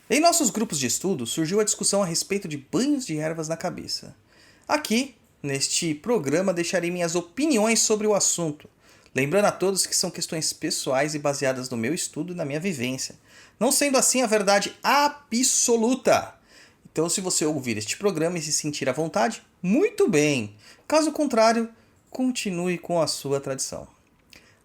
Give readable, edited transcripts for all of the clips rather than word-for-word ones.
Em nossos grupos de estudo surgiu a discussão a respeito de banhos de ervas na cabeça. Aqui, neste programa, deixarei minhas opiniões sobre o assunto, lembrando a todos que são questões pessoais e baseadas no meu estudo e na minha vivência, não sendo assim a verdade absoluta. Então, se você ouvir este programa e se sentir à vontade, muito bem. Caso contrário, continue com a sua tradição.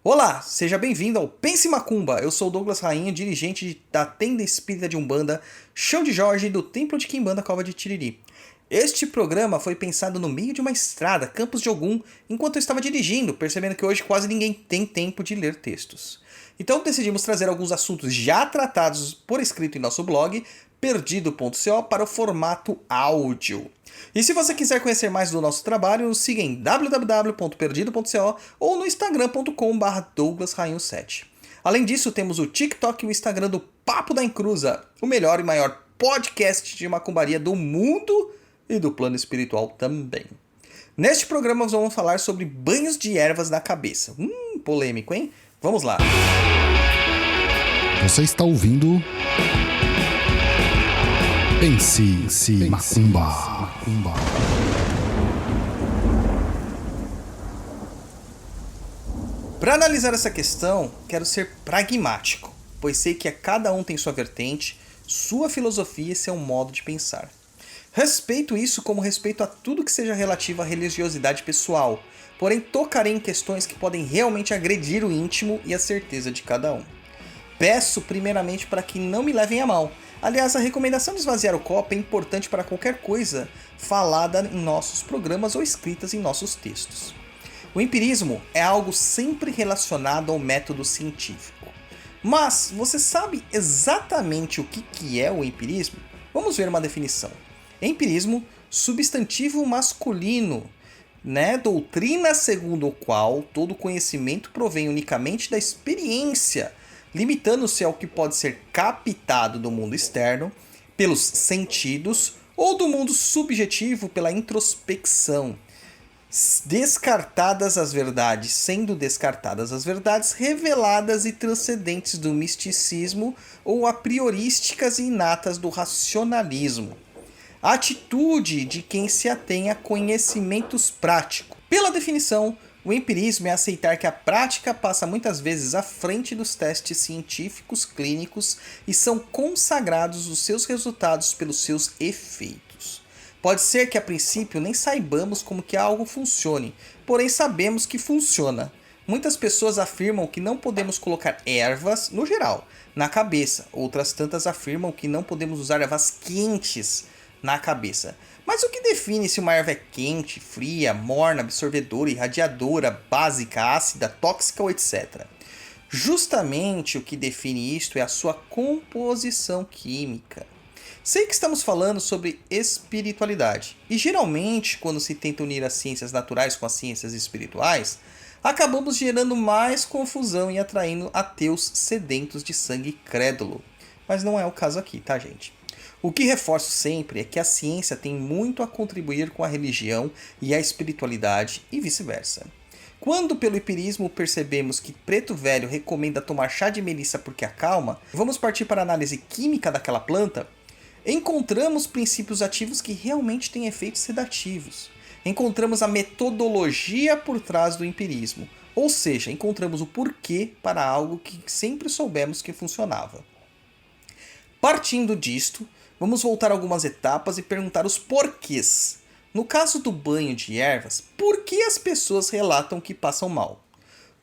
Olá, seja bem-vindo ao Pense Macumba. Eu sou o Douglas Rainha, dirigente da Tenda Espírita de Umbanda, Chão de Jorge do Templo de Quimbanda, Cova de Tiriri. Este programa foi pensado no meio de uma estrada, Campos de Ogum, enquanto eu estava dirigindo, percebendo que hoje quase ninguém tem tempo de ler textos. Então decidimos trazer alguns assuntos já tratados por escrito em nosso blog, perdido.co, para o formato áudio. E se você quiser conhecer mais do nosso trabalho, nos siga em www.perdido.co ou no instagram.com/douglasrainho7. Além disso, temos o TikTok e o Instagram do Papo da Encruza, o melhor e maior podcast de macumbaria do mundo e do plano espiritual também. Neste programa nós vamos falar sobre banhos de ervas na cabeça. Polêmico, hein? Vamos lá. Você está ouvindo Pense Macumba. Para analisar essa questão, quero ser pragmático, pois sei que cada um tem sua vertente, sua filosofia e seu modo de pensar. Respeito isso como respeito a tudo que seja relativo à religiosidade pessoal, porém tocarei em questões que podem realmente agredir o íntimo e a certeza de cada um. Peço primeiramente para que não me levem a mal. Aliás, a recomendação de esvaziar o copo é importante para qualquer coisa falada em nossos programas ou escritas em nossos textos. O empirismo é algo sempre relacionado ao método científico. Mas você sabe exatamente o que é o empirismo? Vamos ver uma definição. Empirismo, substantivo masculino, doutrina segundo o qual todo conhecimento provém unicamente da experiência, limitando-se ao que pode ser captado do mundo externo, pelos sentidos, ou do mundo subjetivo pela introspecção. Descartadas as verdades, sendo descartadas as verdades reveladas e transcendentes do misticismo ou a priorísticas e inatas do racionalismo. A atitude de quem se atém a conhecimentos práticos. Pela definição, o empirismo é aceitar que a prática passa muitas vezes à frente dos testes científicos clínicos e são consagrados os seus resultados pelos seus efeitos. Pode ser que a princípio nem saibamos como que algo funcione, porém sabemos que funciona. Muitas pessoas afirmam que não podemos colocar ervas, no geral, na cabeça. Outras tantas afirmam que não podemos usar ervas quentes na cabeça. Mas o que define se uma erva é quente, fria, morna, absorvedora, irradiadora, básica, ácida, tóxica ou etc? Justamente o que define isto é a sua composição química. Sei que estamos falando sobre espiritualidade, e geralmente, quando se tenta unir as ciências naturais com as ciências espirituais, acabamos gerando mais confusão e atraindo ateus sedentos de sangue crédulo. Mas não é o caso aqui, tá, gente? O que reforço sempre é que a ciência tem muito a contribuir com a religião e a espiritualidade e vice-versa. Quando pelo empirismo percebemos que Preto Velho recomenda tomar chá de melissa porque acalma, vamos partir para a análise química daquela planta, encontramos princípios ativos que realmente têm efeitos sedativos. Encontramos a metodologia por trás do empirismo, ou seja, encontramos o porquê para algo que sempre soubemos que funcionava. Partindo disto, vamos voltar algumas etapas e perguntar os porquês. No caso do banho de ervas, por que as pessoas relatam que passam mal?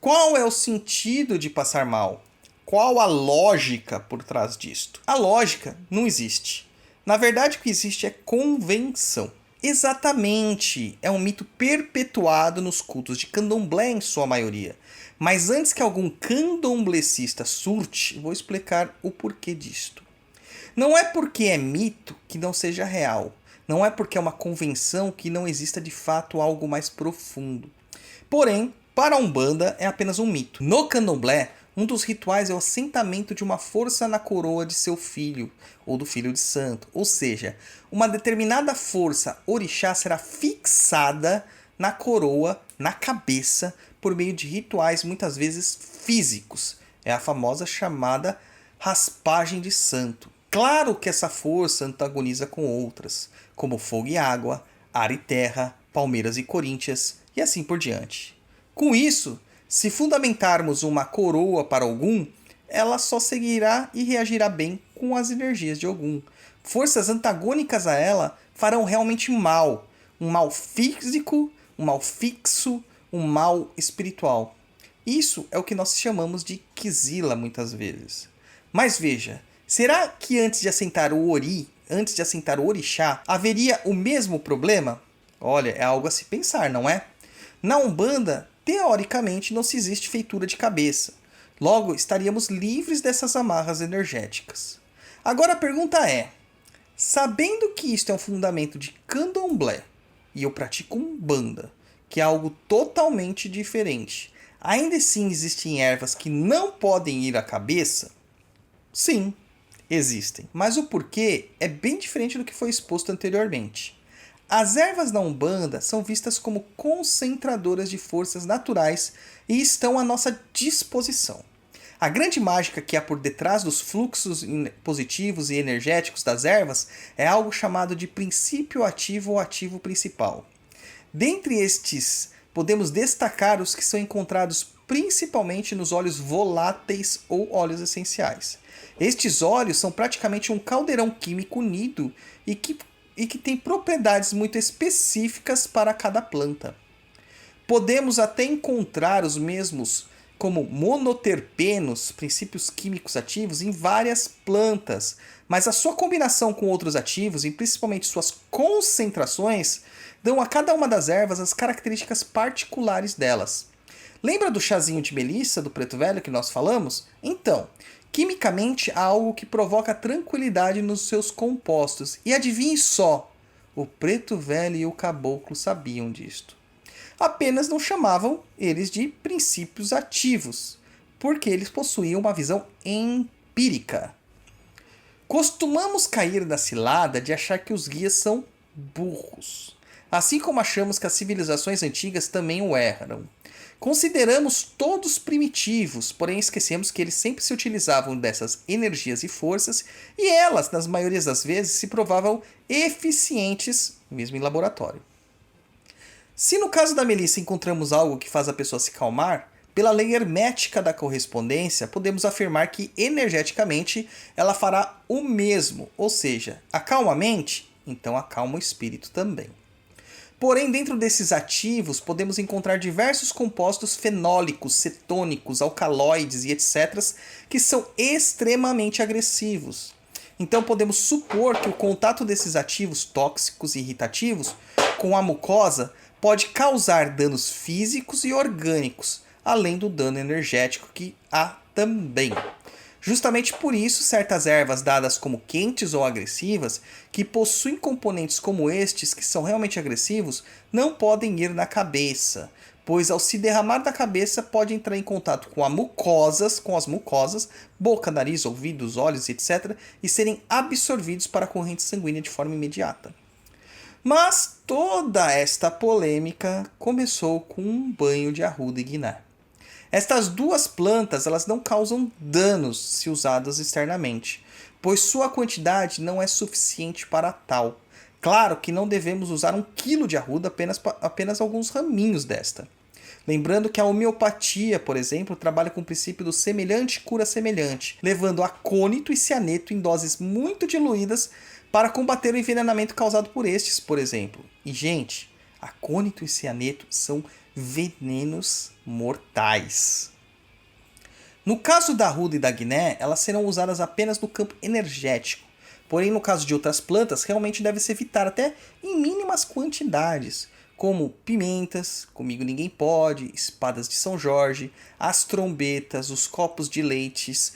Qual é o sentido de passar mal? Qual a lógica por trás disto? A lógica não existe. Na verdade, o que existe é convenção. Exatamente, é um mito perpetuado nos cultos de candomblé em sua maioria. Mas antes que algum candomblecista surte, vou explicar o porquê disto. Não é porque é mito que não seja real. Não é porque é uma convenção que não exista de fato algo mais profundo. Porém, para a Umbanda é apenas um mito. No candomblé, um dos rituais é o assentamento de uma força na coroa de seu filho, ou do filho de santo. Ou seja, uma determinada força orixá será fixada na coroa, na cabeça, por meio de rituais muitas vezes físicos. É a famosa chamada raspagem de santo. Claro que essa força antagoniza com outras, como fogo e água, ar e terra, Palmeiras e Corinthians, e assim por diante. Com isso, se fundamentarmos uma coroa para Ogum, ela só seguirá e reagirá bem com as energias de Ogum. Forças antagônicas a ela farão realmente mal, um mal físico, um mal fixo, um mal espiritual. Isso é o que nós chamamos de Kizila muitas vezes. Mas veja, será que antes de assentar o Ori, antes de assentar o Orixá, haveria o mesmo problema? Olha, é algo a se pensar, não é? Na Umbanda, teoricamente não se existe feitura de cabeça. Logo, estaríamos livres dessas amarras energéticas. Agora a pergunta é, sabendo que isto é um fundamento de Candomblé, e eu pratico Umbanda, que é algo totalmente diferente, ainda assim existem ervas que não podem ir à cabeça? Sim, existem, mas o porquê é bem diferente do que foi exposto anteriormente. As ervas da Umbanda são vistas como concentradoras de forças naturais e estão à nossa disposição. A grande mágica que há por detrás dos fluxos positivos e energéticos das ervas é algo chamado de princípio ativo ou ativo principal. Dentre estes, podemos destacar os que são encontrados principalmente nos óleos voláteis ou óleos essenciais. Estes óleos são praticamente um caldeirão químico unido e que tem propriedades muito específicas para cada planta. Podemos até encontrar os mesmos como monoterpenos, princípios químicos ativos, em várias plantas, mas a sua combinação com outros ativos, e principalmente suas concentrações, dão a cada uma das ervas as características particulares delas. Lembra do chazinho de melissa do preto velho que nós falamos? Então, quimicamente há algo que provoca tranquilidade nos seus compostos. E adivinhe só, o preto velho e o caboclo sabiam disto. Apenas não chamavam eles de princípios ativos, porque eles possuíam uma visão empírica. Costumamos cair na cilada de achar que os guias são burros, assim como achamos que as civilizações antigas também o eram. Consideramos todos primitivos, porém esquecemos que eles sempre se utilizavam dessas energias e forças, e elas, nas maiorias das vezes, se provavam eficientes, mesmo em laboratório. Se no caso da melissa encontramos algo que faz a pessoa se calmar, pela lei hermética da correspondência, podemos afirmar que energeticamente ela fará o mesmo, ou seja, acalma a mente, então acalma o espírito também. Porém, dentro desses ativos, podemos encontrar diversos compostos fenólicos, cetônicos, alcaloides e etc., que são extremamente agressivos. Então, podemos supor que o contato desses ativos tóxicos e irritativos com a mucosa pode causar danos físicos e orgânicos, além do dano energético que há também. Justamente por isso, certas ervas dadas como quentes ou agressivas, que possuem componentes como estes, que são realmente agressivos, não podem ir na cabeça, pois ao se derramar da cabeça pode entrar em contato com as mucosas, boca, nariz, ouvidos, olhos, etc., e serem absorvidos para a corrente sanguínea de forma imediata. Mas toda esta polêmica começou com um banho de arruda e guiné. Estas duas plantas elas não causam danos se usadas externamente, pois sua quantidade não é suficiente para tal. Claro que não devemos usar 1 quilo de arruda, apenas alguns raminhos desta. Lembrando que a homeopatia, por exemplo, trabalha com o princípio do semelhante cura semelhante, levando acônito e cianeto em doses muito diluídas para combater o envenenamento causado por estes, por exemplo. E, gente, acônito e cianeto são venenos mortais. No caso da arruda e da guiné, elas serão usadas apenas no campo energético. Porém, no caso de outras plantas, realmente deve se evitar até em mínimas quantidades, como pimentas, comigo ninguém pode, espadas de São Jorge, as trombetas, os copos de leites,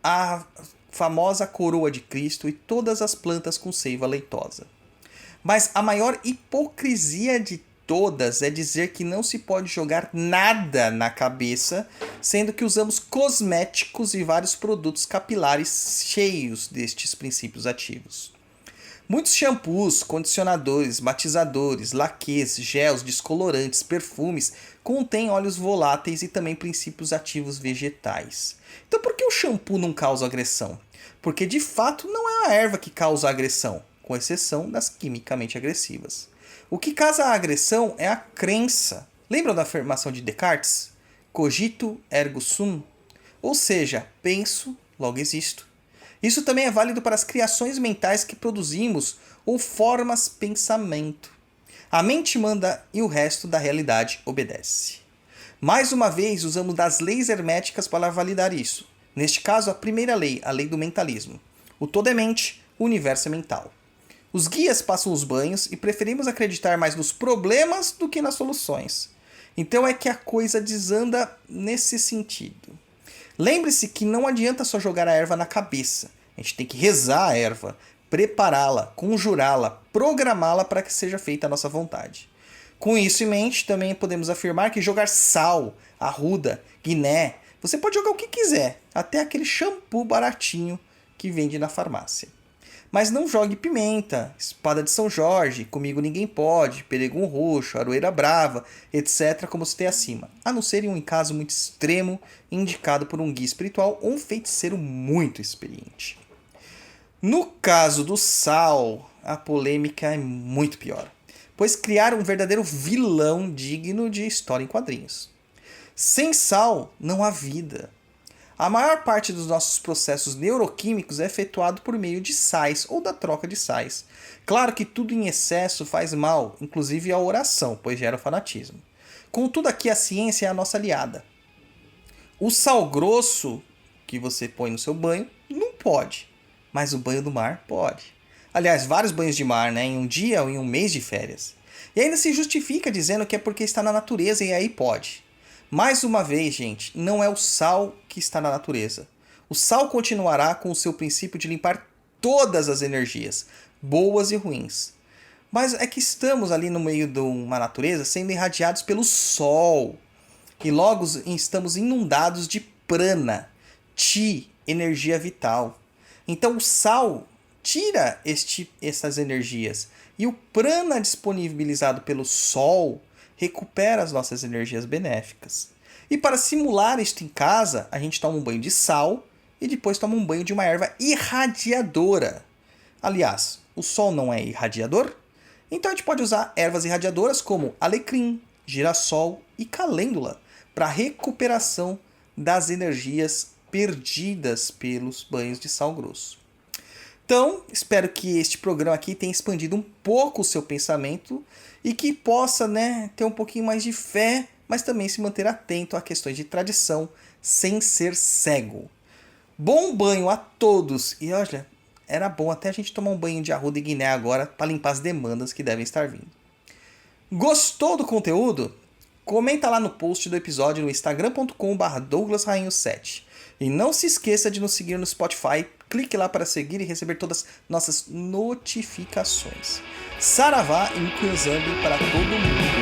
a famosa coroa de Cristo e todas as plantas com seiva leitosa. Mas a maior hipocrisia de todas é dizer que não se pode jogar nada na cabeça, sendo que usamos cosméticos e vários produtos capilares cheios destes princípios ativos. Muitos shampoos, condicionadores, matizadores, laques, gels, descolorantes, perfumes contêm óleos voláteis e também princípios ativos vegetais. Então por que o shampoo não causa agressão? porque de fato não é a erva que causa a agressão, com exceção das quimicamente agressivas. O que causa a agressão é a crença. Lembram da afirmação de Descartes? Cogito ergo sum? Ou seja, penso, logo existo. Isso também é válido para as criações mentais que produzimos ou formas pensamento. A mente manda e o resto da realidade obedece. Mais uma vez, usamos das leis herméticas para validar isso. Neste caso, a primeira lei, a lei do mentalismo. O todo é mente, o universo é mental. Os guias passam os banhos e preferimos acreditar mais nos problemas do que nas soluções. Então é que a coisa desanda nesse sentido. Lembre-se que não adianta só jogar a erva na cabeça. A gente tem que rezar a erva, prepará-la, conjurá-la, programá-la para que seja feita a nossa vontade. Com isso em mente, também podemos afirmar que jogar sal, arruda, guiné, você pode jogar o que quiser, até aquele shampoo baratinho que vende na farmácia. Mas não jogue pimenta, espada de São Jorge, comigo ninguém pode, peregum roxo, aroeira brava, etc., como citei acima, a não ser em um caso muito extremo, indicado por um guia espiritual ou um feiticeiro muito experiente. No caso do sal, a polêmica é muito pior, pois criaram um verdadeiro vilão digno de história em quadrinhos. Sem sal, não há vida. A maior parte dos nossos processos neuroquímicos é efetuado por meio de sais ou da troca de sais. Claro que tudo em excesso faz mal, inclusive a oração, pois gera fanatismo. Contudo, aqui a ciência é a nossa aliada. O sal grosso que você põe no seu banho não pode, mas o banho do mar pode. Aliás, vários banhos de mar, né, em um dia ou em um mês de férias. E ainda se justifica dizendo que é porque está na natureza e aí pode. Mais uma vez, gente, não é o sal que está na natureza. O sal continuará com o seu princípio de limpar todas as energias, boas e ruins. Mas é que estamos ali no meio de uma natureza sendo irradiados pelo sol. E logo estamos inundados de prana, chi, energia vital. Então o sal tira essas energias. E o prana disponibilizado pelo sol recupera as nossas energias benéficas. E para simular isto em casa, a gente toma um banho de sal e depois toma um banho de uma erva irradiadora. Aliás, o sol não é irradiador? Então a gente pode usar ervas irradiadoras como alecrim, girassol e calêndula para recuperação das energias perdidas pelos banhos de sal grosso. Então, espero que este programa aqui tenha expandido um pouco o seu pensamento e que possa, ter um pouquinho mais de fé, mas também se manter atento a questões de tradição sem ser cego. Bom banho a todos! E olha, era bom até a gente tomar um banho de arruda e guiné agora para limpar as demandas que devem estar vindo. Gostou do conteúdo? Comenta lá no post do episódio no instagram.com/douglasrainho7. E não se esqueça de nos seguir no Spotify. Clique lá para seguir e receber todas as nossas notificações. Saravá e Mukuzambi para todo mundo.